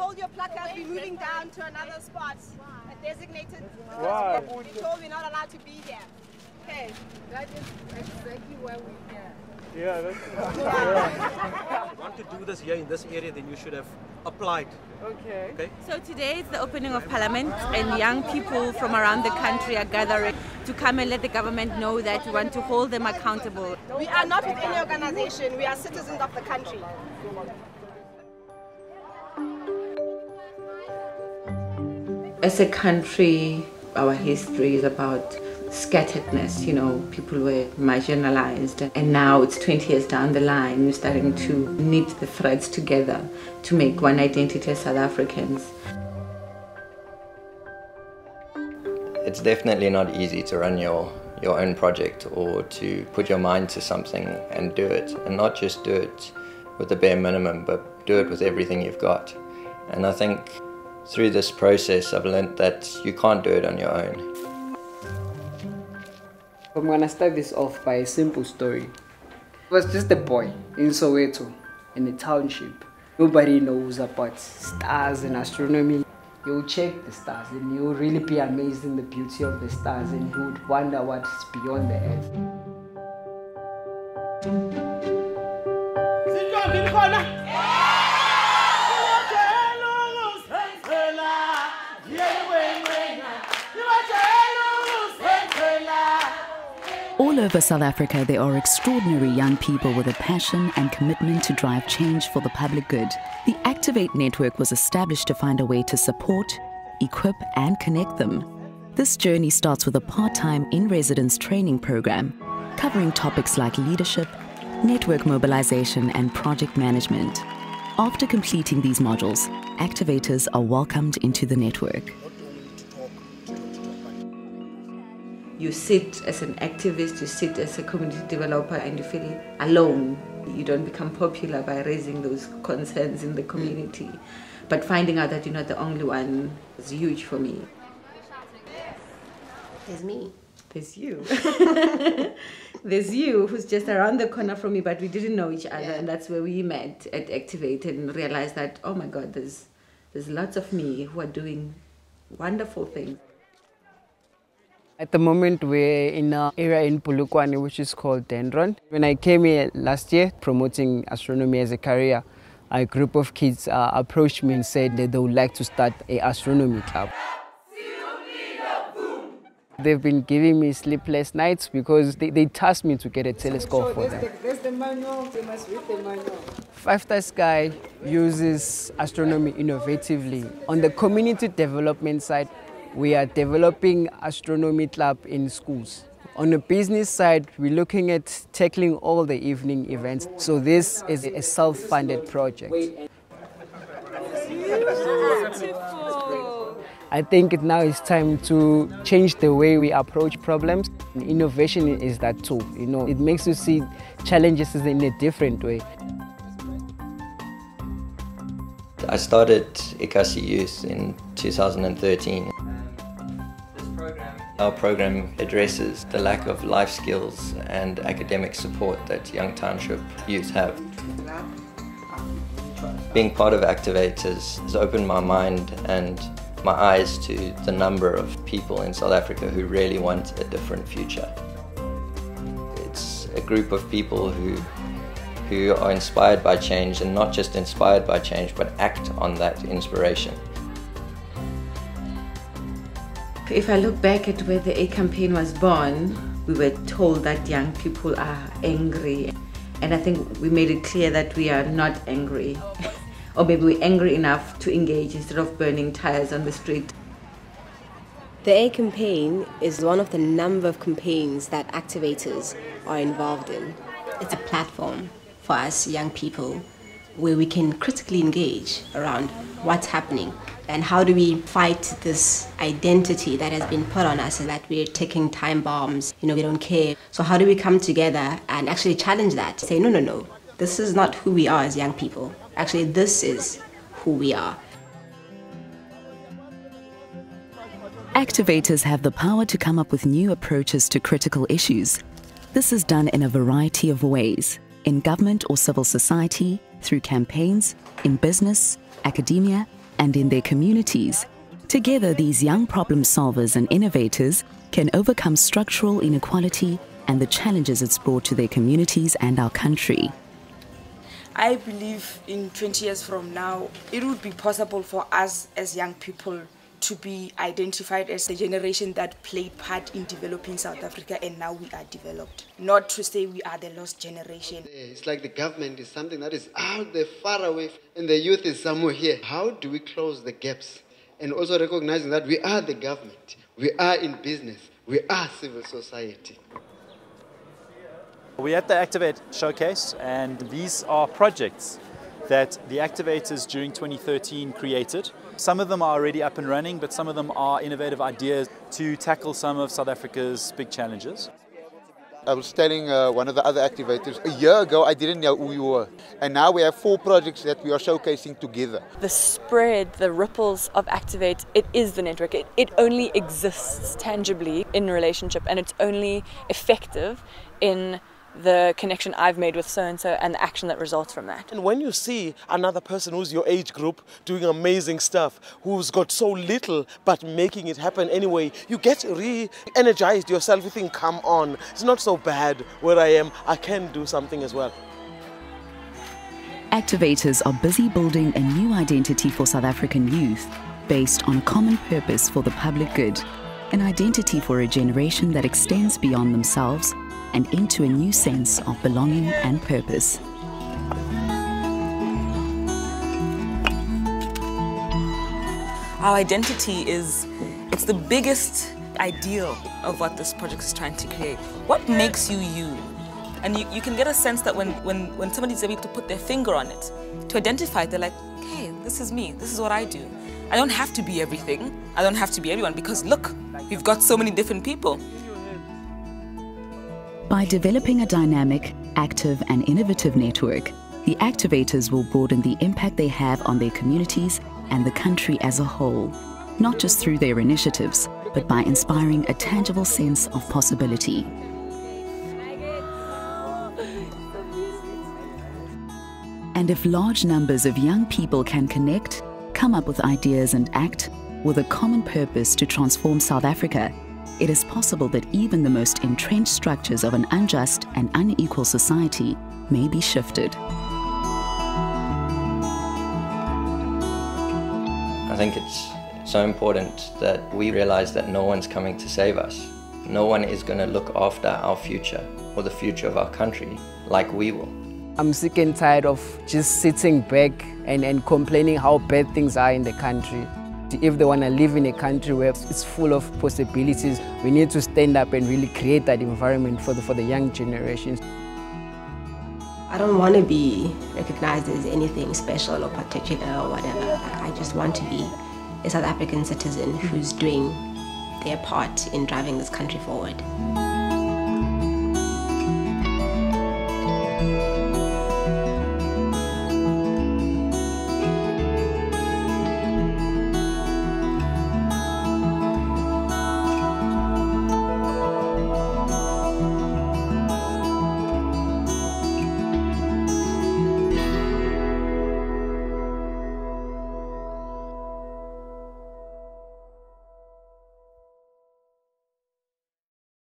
hold your placard, we're moving down to another spot, a designated. Wow. We're told we're not allowed to be here. Okay. That is exactly why we're here. Yeah, that's If you want to do this here in this area, then you should have applied. okay. So today is the opening of Parliament, and young people from around the country are gathering to come and let the government know that we want to hold them accountable. We are not with any organization, we are citizens of the country. As a country, our history is about scatteredness, you know, people were marginalized, and now it's 20 years down the line, we're starting to knit the threads together to make one identity as South Africans. It's definitely not easy to run your own project or to put your mind to something and do it, and not just do it with the bare minimum, but do it with everything you've got. And I think through this process I've learned that you can't do it on your own. I'm gonna start this off by a simple story. It was just a boy in Soweto, in a township. Nobody knows about stars and astronomy. You'll check the stars and you'll really be amazed in the beauty of the stars, and you would wonder what's beyond the earth. All over South Africa, there are extraordinary young people with a passion and commitment to drive change for the public good. The Activate Network was established to find a way to support, equip, and connect them. This journey starts with a part-time in-residence training program covering topics like leadership, network mobilization, and project management. After completing these modules, activators are welcomed into the network. You sit as an activist, you sit as a community developer, and you feel alone. You don't become popular by raising those concerns in the community. But finding out that you're not the only one is huge for me. There's me. There's you. There's you, who's just around the corner from me, but we didn't know each other, and that's where we met at Activate and realized that, oh my God, there's lots of me who are doing wonderful things. At the moment, we're in an area in Polokwane which is called Dendron. When I came here last year promoting astronomy as a career, a group of kids approached me and said that they would like to start an astronomy club. They've been giving me sleepless nights because they tasked me to get a telescope for them. There's the manual, you must read the manual. Five Star Sky uses astronomy innovatively. On the community development side, we are developing astronomy club in schools. On the business side, we're looking at tackling all the evening events. So this is a self-funded project. I think now it's time to change the way we approach problems. Innovation is that tool, you know. It makes you see challenges in a different way. I started Ikasi Youth in 2013. Our program addresses the lack of life skills and academic support that young township youth have. Being part of Activators has opened my mind and my eyes to the number of people in South Africa who really want a different future. It's a group of people who are inspired by change, and not just inspired by change, but act on that inspiration. If I look back at where the A campaign was born, we were told that young people are angry. And I think we made it clear that we are not angry. Or maybe we're angry enough to engage instead of burning tires on the street. The A campaign is one of the number of campaigns that activators are involved in. It's a platform for us young people where we can critically engage around what's happening and how do we fight this identity that has been put on us that we're taking time bombs, we don't care. So how do we come together and actually challenge that? Say, no, this is not who we are as young people. Actually, this is who we are. Activators have the power to come up with new approaches to critical issues. This is done in a variety of ways, in government or civil society, through campaigns, in business, academia, and in their communities. Together, these young problem solvers and innovators can overcome structural inequality and the challenges it's brought to their communities and our country. I believe in 20 years from now, it would be possible for us as young people to be identified as the generation that played part in developing South Africa, and now we are developed. Not to say we are the lost generation. It's like the government is something that is out there, far away, and the youth is somewhere here. How do we close the gaps? And also recognizing that we are the government, we are in business, we are civil society. We're at the Activate Showcase, and these are projects that the activators during 2013 created. Some of them are already up and running, but some of them are innovative ideas to tackle some of South Africa's big challenges. I was telling one of the other activators, a year ago I didn't know who you were, and now we have 4 projects that we are showcasing together. The spread, the ripples of Activate, it is the network. It only exists tangibly in a relationship, and it's only effective in the connection I've made with so-and-so and the action that results from that. And when you see another person who's your age group doing amazing stuff, who's got so little but making it happen anyway, you get re-energized yourself. You think, come on, it's not so bad where I am, I can do something as well. Activators are busy building a new identity for South African youth based on a common purpose for the public good, an identity for a generation that extends beyond themselves and into a new sense of belonging and purpose. Our identity it's the biggest ideal of what this project is trying to create. What makes you you? And you can get a sense that when somebody's able to put their finger on it, to identify it, they're like, hey, this is me, this is what I do. I don't have to be everything, I don't have to be everyone, because look, we've got so many different people. By developing a dynamic, active and innovative network, the activators will broaden the impact they have on their communities and the country as a whole, not just through their initiatives, but by inspiring a tangible sense of possibility. And if large numbers of young people can connect, come up with ideas and act with a common purpose to transform South Africa, it is possible that even the most entrenched structures of an unjust and unequal society may be shifted. I think it's so important that we realize that no one's coming to save us. No one is going to look after our future or the future of our country like we will. I'm sick and tired of just sitting back and complaining how bad things are in the country. If they want to live in a country where it's full of possibilities, we need to stand up and really create that environment for the young generations. I don't want to be recognized as anything special or particular or whatever. I just want to be a South African citizen who's doing their part in driving this country forward.